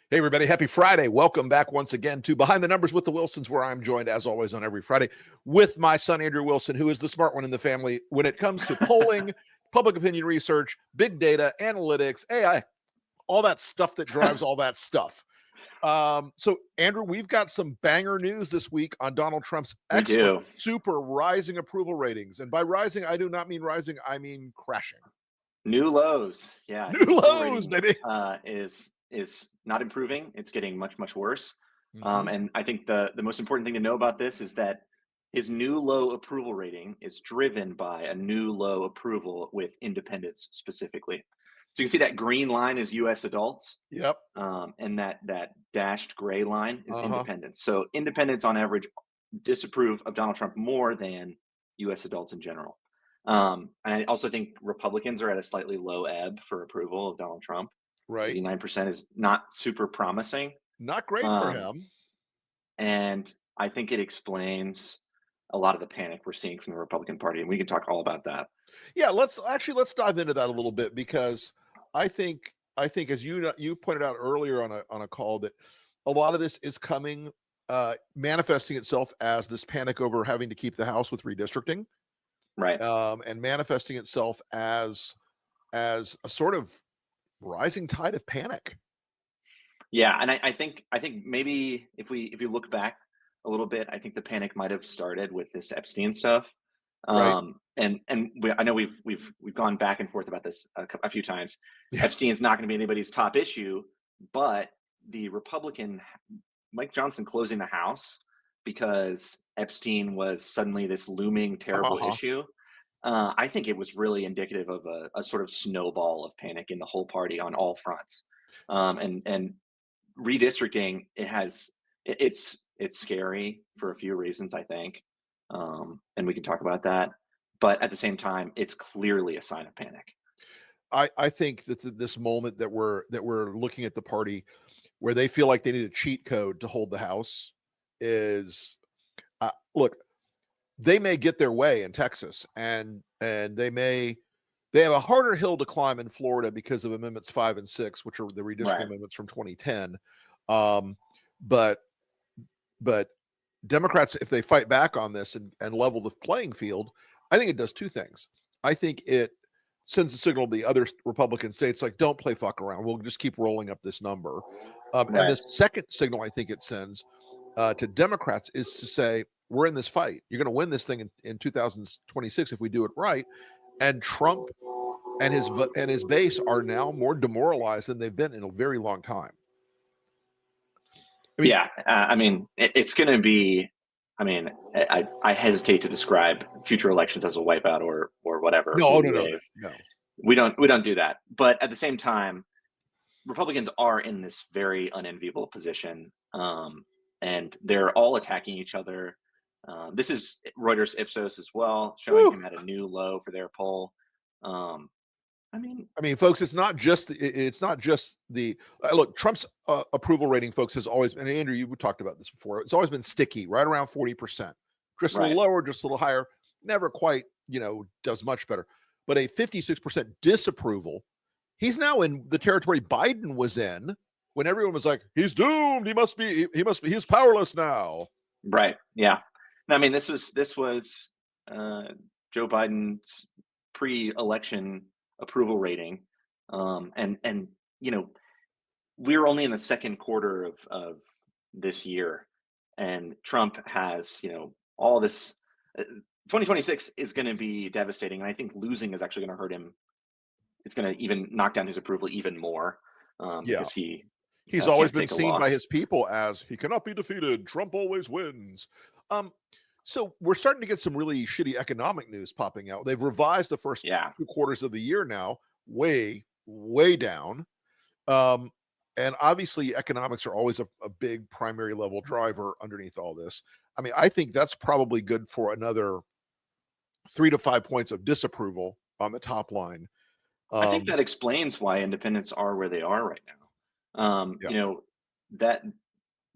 Hey, everybody. Happy Friday. Welcome back once again to Behind the Numbers with the Wilsons, where I'm joined, as always, on every Friday with my son, Andrew Wilson, who is the smart one in the family when it comes to polling, public opinion research, big data, analytics, AI, all that stuff that drives all that stuff. So, Andrew, we've got some banger news this week on Donald Trump's We excellent, do. super rising approval ratings. And by rising, I do not mean rising, I mean crashing. New lows. Yeah, his New approval lows, rating baby. is not improving. It's getting much worse. Mhm. And I think the most important thing to know about this is that his new low approval rating is driven by a new low approval with independents specifically. So you can see that green line is U.S. adults, Yep. and that dashed gray line is Uh huh. independents. So independents on average disapprove of Donald Trump more than U.S. adults in general. And I also think Republicans are at a slightly low ebb for approval of Donald Trump. Right. 89% is not super promising. Not great for Um, him. and I think it explains a lot of the panic we're seeing from the Republican Party. And we can talk all about that. Yeah, let's dive into that a little bit because I think as you pointed out earlier on a call that a lot of this is coming manifesting itself as this panic over having to keep the House with redistricting, Right. and manifesting itself as a sort of rising tide of panic. Yeah. And I think maybe if you look back a little bit, I think the panic might have started with this Epstein stuff. Right? I know we've gone back and forth about this a few times. Yeah. Epstein's not going to be anybody's top issue, but the Republican Mike Johnson closing the House because Epstein was suddenly this looming terrible Uh-huh. issue. I think it was really indicative of a sort of snowball of panic in the whole party on all fronts. And redistricting it's scary for a few reasons, I think, and we can talk about that. But at the same time, it's clearly a sign of panic. I think that this moment that we're looking at the party where they feel like they need a cheat code to hold the House is look, they may get their way in Texas, and they have a harder hill to climb in Florida because of amendments 5 and 6, which are the redistricting Right. amendments from 2010. Um, but but Democrats, if they fight back on this and level the playing field, I think it does two things. I think it sends a signal to the other Republican states like, don't play fuck around. We'll just keep rolling up this number. And the Right. second signal I think it sends to Democrats is to say, we're in this fight. You're going to win this thing in 2026 if we do it right. And Trump and his base are now more demoralized than they've been in a very long time. I mean, Yeah. I mean, it's going to be. I mean, I hesitate to describe future elections as a wipeout or whatever no, blue no, no, no, wave. no. We don't do that. But at the same time, Republicans are in this very unenviable position, and they're all attacking each other. This is Reuters Ipsos as well, showing Woo! him at a new low for their poll. Um, I mean, I mean, folks, it's not just the look. Trump's approval rating, folks, has always been. And Andrew, you talked about this before. It's always been sticky, right around 40%, just a little right, lower, just a little higher. Never quite, does much better. But a 56% disapproval. He's now in the territory Biden was in when everyone was like, "He's doomed. He's powerless now." right, yeah. I mean, this was uh, Joe Biden's pre-election approval rating, and you know we're only in the second quarter of this year, and Trump has all this. 2026 is going to be devastating, and I think losing is actually going to hurt him. It's going to even knock down his approval even more, Yeah, because he he's always can't been take a seen by loss. his people as he cannot be defeated. Trump always wins. Um, so we're starting to get some really shitty economic news popping out. They've revised the first Yeah, 2 quarters of the year now, way, way down. Um, and obviously, economics are always a big primary level driver underneath all this. I mean, I think that's probably good for another 3 to 5 points of disapproval on the top line. I think Um, that explains why independents are where they are right now. yeah, That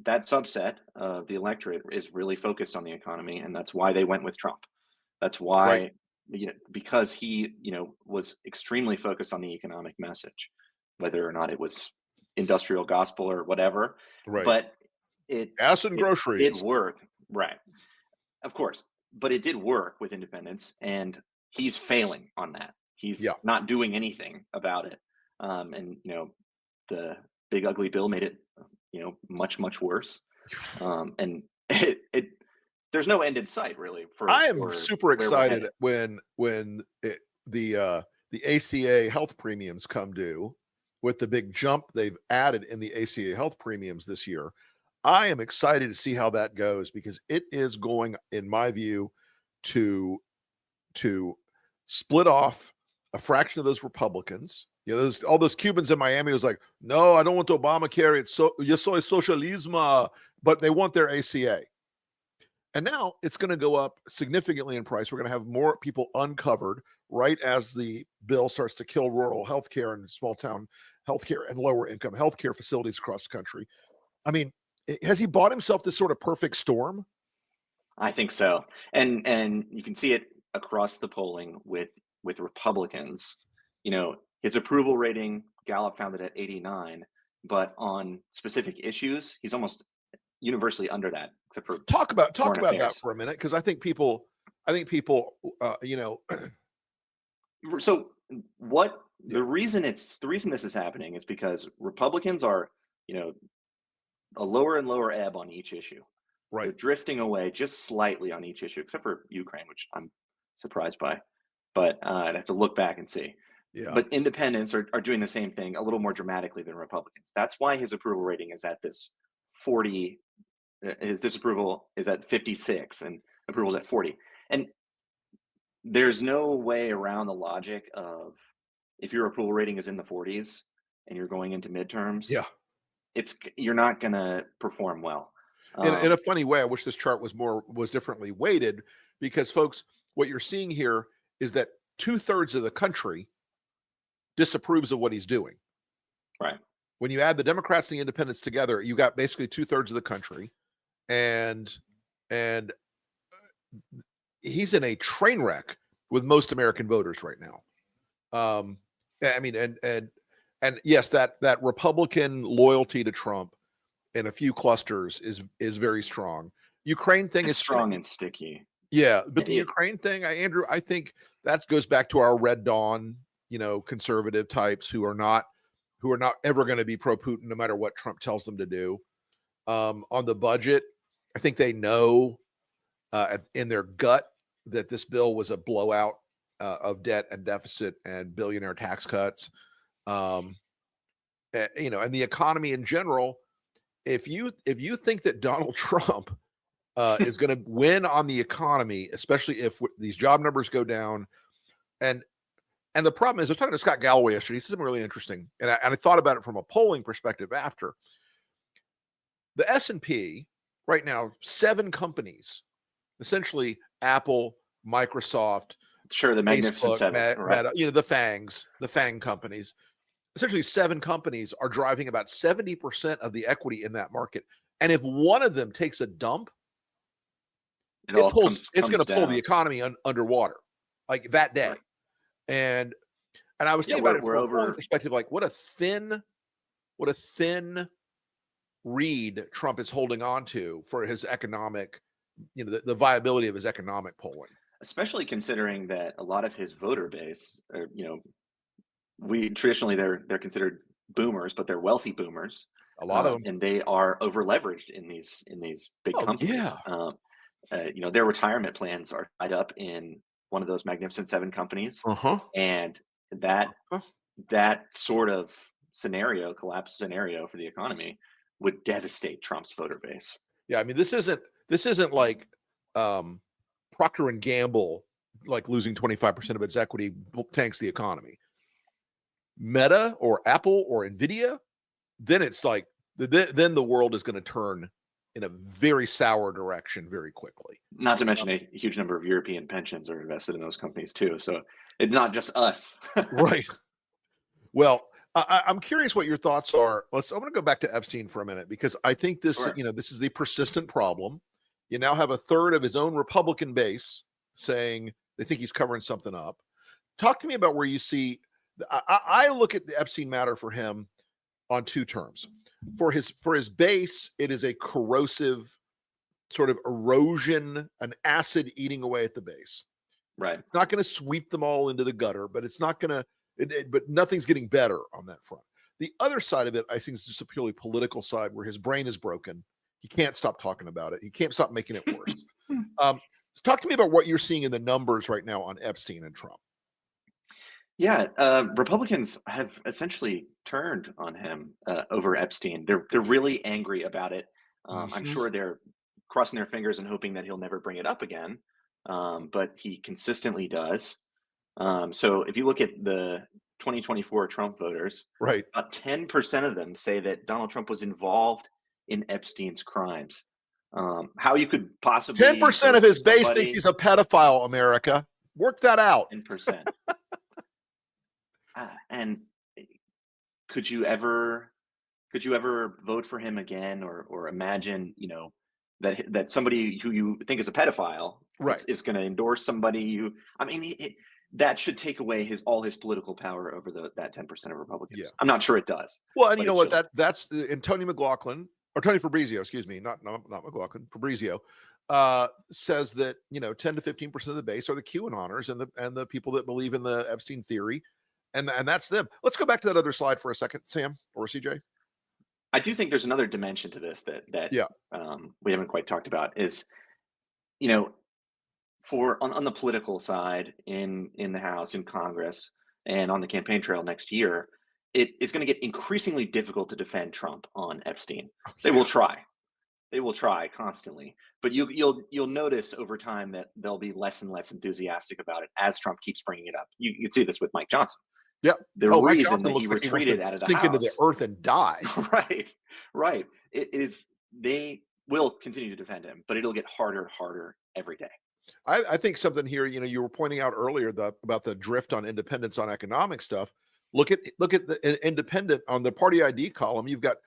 that subset of the electorate is really focused on the economy, and that's why they went with Trump. That's right. why, because he, was extremely focused on the economic message, whether or not it was industrial gospel or whatever, Right. but it Gas and it did groceries. work, right? Of course, but it did work with independents, and he's failing on that. He's Yeah. not doing anything about it, and the big ugly bill made it, much worse, and it there's no end in sight really I am for super where we're excited headed. the ACA health premiums come due with the big jump they've added in the ACA health premiums this year. I am excited to see how that goes because it is going, in my view, to to split off a fraction of those Republicans. Those all those Cubans in Miami was like, no, I don't want Obamacare. It's so yo soy socialismo, but they want their ACA. And now it's going to go up significantly in price. We're going to have more people uncovered right as the bill starts to kill rural healthcare and small town healthcare and lower income healthcare facilities across the country. I mean, has he bought himself this sort of perfect storm? I think so, and you can see it across the polling with Republicans. His approval rating, Gallup found it at 89, but on specific issues, he's almost universally under that, except for Talk foreign about that affairs. for a minute because I think people, So what yeah, the reason this is happening is because Republicans are, you know, a lower and lower ebb on each issue. They're right, drifting away just slightly on each issue, except for Ukraine, which I'm surprised by. But I'd have to look back and see. yeah, But independents are doing the same thing a little more dramatically than Republicans. That's why his approval rating is at this 40. His disapproval is at 56, and approval's at 40. And there's no way around the logic of if your approval rating is in the 40s and you're going into midterms, yeah. you're not going to perform well. In a funny way, I wish this chart was differently weighted because, folks, what you're seeing here is that 2/3 of the country disapproves of what he's doing. Right. When you add the Democrats and the independents together, you got basically 2/3 of the country, and and he's in a train wreck with most American voters right now. I mean, and yes, that Republican loyalty to Trump in a few clusters is very strong. Ukraine thing It's is strong and sticky. yeah, but the It, Ukraine thing, Andrew, I think that goes back to our Red Dawn, conservative types who are not ever going to be pro Putin no matter what Trump tells them to do. On the budget, I think they know in their gut that this bill was a blowout of debt and deficit and billionaire tax cuts. Um, and the economy in general. If you think that Donald Trump is going to win on the economy, especially if these job numbers go down, and and the problem is, I was talking to Scott Galloway yesterday. He said something really interesting, and I thought about it from a polling perspective. After the S&P right now, 7 companies, essentially Apple, Microsoft, sure, the Magnificent Facebook, Seven, right? Meta, the FANG companies. Essentially, 7 companies are driving about 70% of the equity in that market. And if one of them takes a dump, It all it's going comes to pull the down. economy underwater, like that day. Right. And I was Yeah, thinking about it we're from a polling over. perspective, like what a thin reed Trump is holding on to for his economic, the viability of his economic polling. Especially considering that a lot of his voter base, we traditionally they're considered boomers, but they're wealthy boomers, A lot of them. and they are over leveraged in these big Oh companies. yeah. Their retirement plans are tied up in one of those Magnificent Seven companies, Uh-huh. and that Uh-huh. that sort of collapse scenario for the economy would devastate Trump's voter base. Yeah, I mean this isn't like Procter and Gamble like losing 25% of its equity tanks the economy. Meta or Apple or Nvidia, then it's like then the world is going to turn in a very sour direction very quickly. Not to mention a huge number of European pensions are invested in those companies too. So it's not just us. Right. Well, I'm curious what your thoughts are. I want to go back to Epstein for a minute because I think Sure. this is the persistent problem. You now have a third of his own Republican base saying they think he's covering something up. Talk to me about where you see. I look at the Epstein matter for him on two terms. For his base, it is a corrosive sort of erosion, an acid eating away at the base. Right. It's not going to sweep them all into the gutter, but it's not going to, but nothing's getting better on that front. The other side of it, I think, is just a purely political side where his brain is broken. He can't stop talking about it. He can't stop making it worse. Talk to me about what you're seeing in the numbers right now on Epstein and Trump. Yeah, Republicans have essentially turned on him over Epstein. They're really angry about it. I'm sure they're crossing their fingers and hoping that he'll never bring it up again. But he consistently does. So if you look at the 2024 Trump voters, right, about 10% of them say that Donald Trump was involved in Epstein's crimes. How you could possibly 10% of his base thinks he's a pedophile. America, work that out. 10%. And could you ever vote for him again, or imagine, that somebody who you think is a pedophile right. is going to endorse somebody who, that should take away all his political power over that 10% of Republicans. Yeah. I'm not sure it does. Well, and you know what, that's and Tony McLaughlin, or Tony Fabrizio, excuse me, not McLaughlin, Fabrizio, says that 10 to 15% of the base are the QAnoners and the people that believe in the Epstein theory, and that's them. Let's go back to that other slide for a second, Sam or CJ. I do think there's another dimension to this that we haven't quite talked about is, on the political side in the House, in Congress, and on the campaign trail next year, it is going to get increasingly difficult to defend Trump on Epstein. Oh, yeah. They will try constantly, but you'll notice over time that they'll be less and less enthusiastic about it as Trump keeps bringing it up. You can see this with Mike Johnson. Yeah. The reason that he retreated out of the House, sink into the earth and die. Right. It is. They will continue to defend him, but it'll get harder and harder every day. I think something here, you were pointing out earlier about the drift on independence on economic stuff. Look at the independent on the party ID column. You've got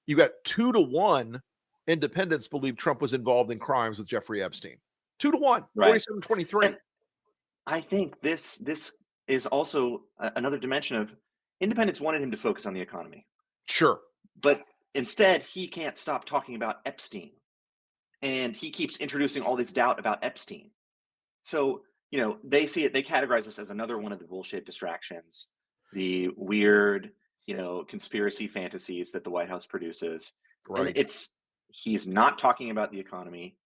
2-1 independents believe Trump was involved in crimes with Jeffrey Epstein. 2-1, right. 47-23. And I think this is also another dimension of independents wanted him to focus on the economy. Sure. But instead, he can't stop talking about Epstein. And he keeps introducing all this doubt about Epstein. So, they see it, they categorize this as another one of the bullshit distractions, the weird, conspiracy fantasies that the White House produces. Right. And he's not talking about the economy.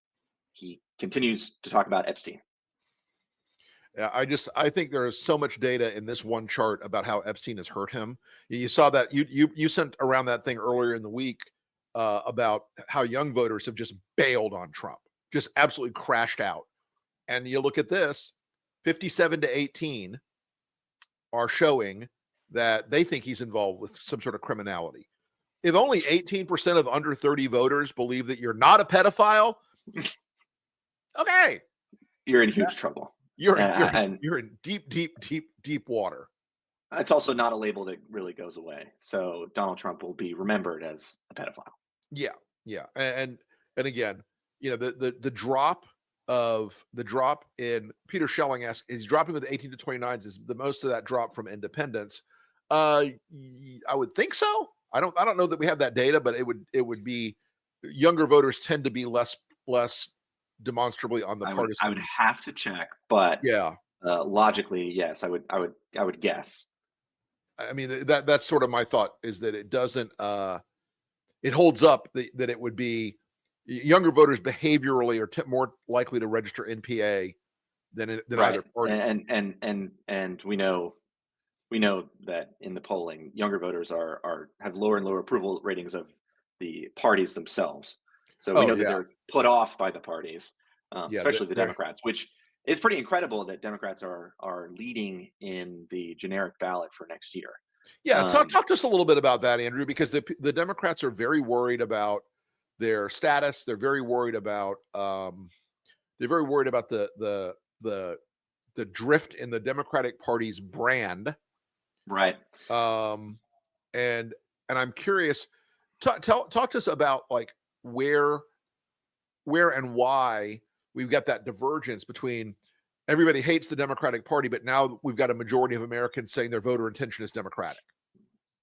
He continues to talk about Epstein. Yeah, I think there is so much data in this one chart about how Epstein has hurt him. You saw that you sent around that thing earlier in the week about how young voters have just bailed on Trump, just absolutely crashed out. And you look at this, 57-18 are showing that they think he's involved with some sort of criminality. If only 18% of under 30 voters believe that you're not a pedophile, okay, you're in huge trouble. You're in deep water. It's also not a label that really goes away. So Donald Trump will be remembered as a pedophile. Yeah. And again, the drop in Peter Schelling asks, is dropping with 18 to 29s is the most of that drop from independents. I would think so. I don't know that we have that data, but it would be younger voters tend to be less demonstrably on the partisan. I would have to check, but logically, yes, I would guess. I mean, that's sort of my thought, is that it doesn't it holds up that it would be younger voters behaviorally are more likely to register NPA than either party. And we know that in the polling, younger voters have lower and lower approval ratings of the parties themselves. So we know that they're put off by the parties, especially the Democrats, which is pretty incredible that Democrats are leading in the generic ballot for next year. Yeah, talk to us a little bit about that, Andrew, because the Democrats are very worried about their status. They're very worried about the drift in the Democratic Party's brand. Right. And I'm curious. Talk to us about like where and why we've got that divergence between everybody hates the Democratic Party, but now we've got a majority of Americans saying their voter intention is Democratic.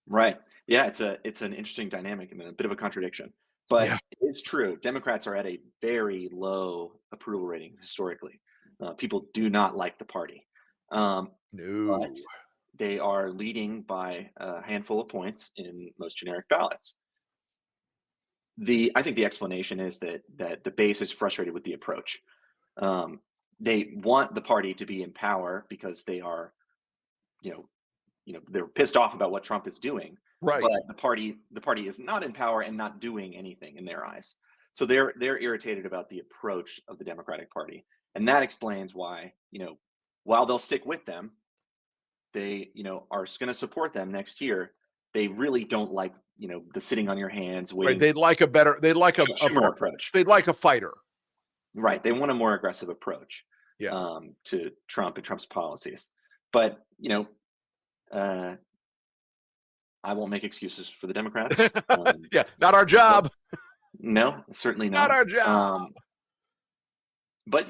Right. Yeah, it's an interesting dynamic and a bit of a contradiction. Yeah. But it's true. Democrats are at a very low approval rating historically. People do not like the party. But No. they are leading by a handful of points in most generic ballots. I think the explanation is that the base is frustrated with the approach. Um, they want the party to be in power because they are, you know, they're pissed off about what Trump is doing, but Right. the party is not in power and not doing anything in their eyes. So they're irritated about the approach of the Democratic Party, and that explains why, while they'll stick with them, they are going to support them next year. They really don't like the sitting on your hands Right. waiting. They'd like a better. They'd like Schumer approach. they'd like a fighter. Right. They want a more aggressive approach Yeah. to Trump and Trump's policies. But uh, I won't make excuses for the Democrats. Yeah. Not our But job. no, certainly Not not. our job. But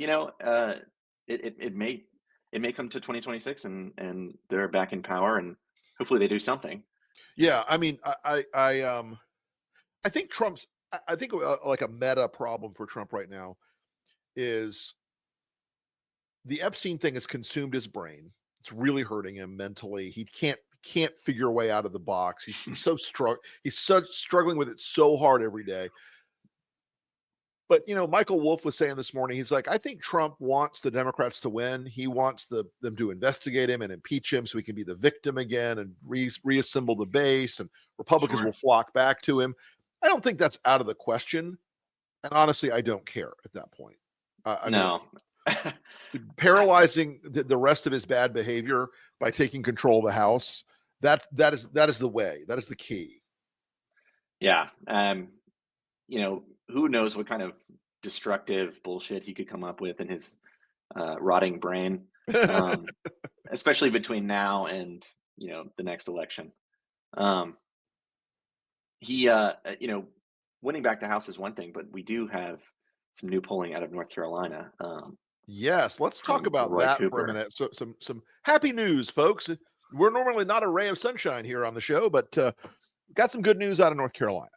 it may come to 2026 and they're back in power and hopefully they do something. Yeah. I mean, I think Trump's. I think like a meta problem for Trump right now is the Epstein thing has consumed his brain. It's really hurting him mentally. He can't figure a way out of the box. He's so struggling with it so hard every day. But Michael Wolff was saying this morning, he's like, I think Trump wants the Democrats to win. He wants them to investigate him and impeach him so he can be the victim again and reassemble the base, and Republicans Sure. will flock back to him. I don't think that's out of the question. And honestly, I don't care at that point. I mean, No. paralyzing the rest of his bad behavior by taking control of the House, that is the way. That is the key. Yeah. Who knows what kind of destructive bullshit he could come up with in his rotting brain, especially between now and the next election. Um, he winning back the House is one thing, but we do have some new polling out of North Carolina Yes, let's talk from about Roy that for a Cooper. minute. So some happy news, folks. We're normally not a ray of sunshine here on the show, but got some good news out of North Carolina.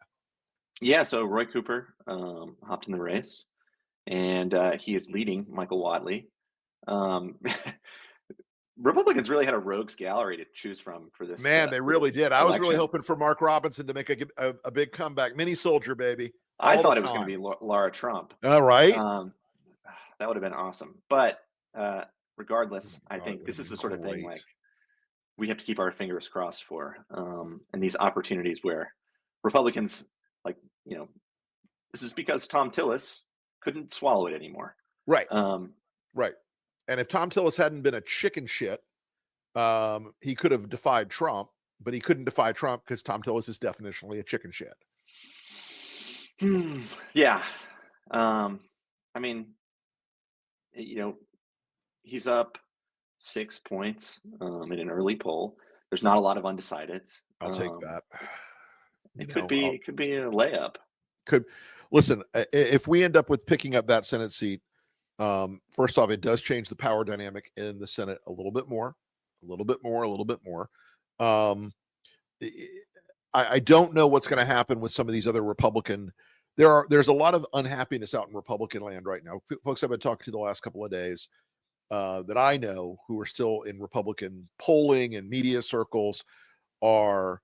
Yeah, so Roy Cooper hopped in the race, and he is leading Michael Wadley. Um, Republicans really had a rogues gallery to choose from for this. Man, they For really this did. I was really election. hoping for Mark Robinson to make a big comeback. Mini soldier, baby. I All the thought it was going to time. be Laura Trump. All right. That would have been awesome. But regardless, I God, it think would this have is been the sort of thing great. like we have to keep our fingers crossed for, and these opportunities where Republicans, like, this is because Tom Tillis couldn't swallow it anymore. Right. Um, Right. And if Tom Tillis hadn't been a chicken shit, he could have defied Trump, but he couldn't defy Trump because Tom Tillis is definitionally a chicken shit. yeah. I mean, he's up 6 points in an early poll. There's not a lot of undecideds. I'll take that. It could be a layup. Listen, if we end up with picking up that Senate seat, first off, it does change the power dynamic in the Senate a little bit more. I don't know what's going to happen with some of these other Republican. There's a lot of unhappiness out in Republican land right now. Folks I've been talking to the last couple of days that I know who are still in Republican polling and media circles are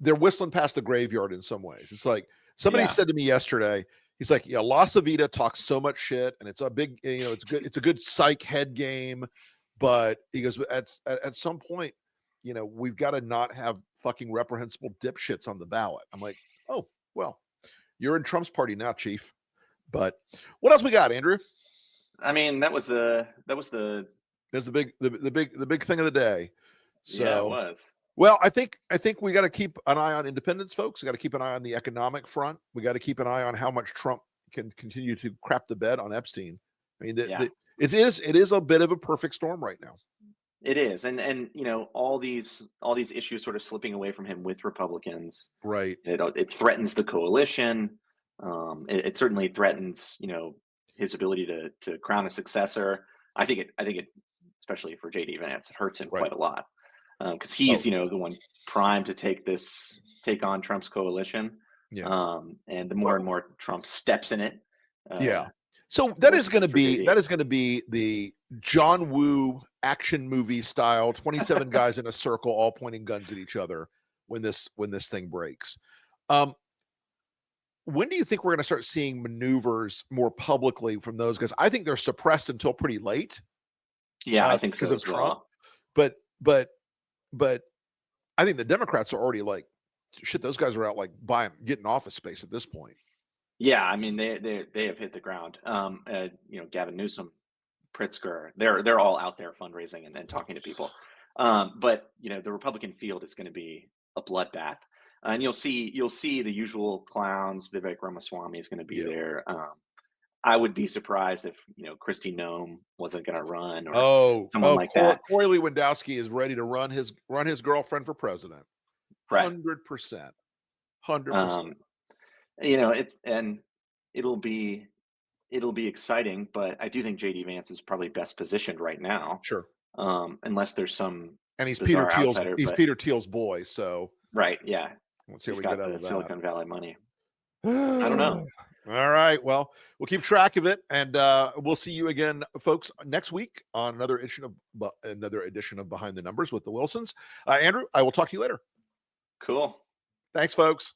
they're whistling past the graveyard in some ways. It's like somebody said to me yesterday, he's like, yeah, La Savita talks so much shit and it's a big, it's good. It's a good psych head game. But he goes, at some point, we've got to not have fucking reprehensible dipshits on the ballot. I'm like, oh, well, you're in Trump's party now, Chief. But what else we got, Andrew? I mean, that was the There's the big thing of the day. So yeah, it was. Well, I think we got to keep an eye on independence, folks. We got to keep an eye on the economic front. We got to keep an eye on how much Trump can continue to crap the bed on Epstein. I mean, it is a bit of a perfect storm right now. It is, and all these issues sort of slipping away from him with Republicans. Right. It threatens the coalition. It certainly threatens his ability to crown a successor. I think it, especially for JD Vance, it hurts him quite a lot. because he's Oh, the one primed to take on Trump's coalition. yeah. And the more and Well, more Trump steps in it, yeah. So the worse it gets for that JD. is going to be the John Woo action movie style, 27 guys in a circle all pointing guns at each other when this thing breaks. Um, when do you think we're going to start seeing maneuvers more publicly from those guys? I think they're suppressed until pretty late Yeah, I think because so of as Trump. well. But but but I think the Democrats are already like, shit. Those guys are out like getting office space at this point. Yeah, I mean they have hit the ground. Gavin Newsom, Pritzker, they're all out there fundraising and talking to people. But the Republican field is going to be a bloodbath, and you'll see the usual clowns. Vivek Ramaswamy is going to be Yeah. there. I would be surprised if Kristi Noem wasn't going to run or Oh, someone like Corey that. Lewandowski is ready to run his girlfriend for president. Right. 100%. 100%. Um, it's and it'll be it'll be exciting, but I do think JD Vance is probably best positioned right now, Sure. unless there's some And he's bizarre outsider. But Peter Thiel's boy, so right, yeah, let's see what he's we get got out the of that. Silicon Valley money. I don't know. All right. Well, we'll keep track of it, and we'll see you again, folks, next week on another edition of Behind the Numbers with the Wilsons. Andrew, I will talk to you later. Cool. Thanks, folks.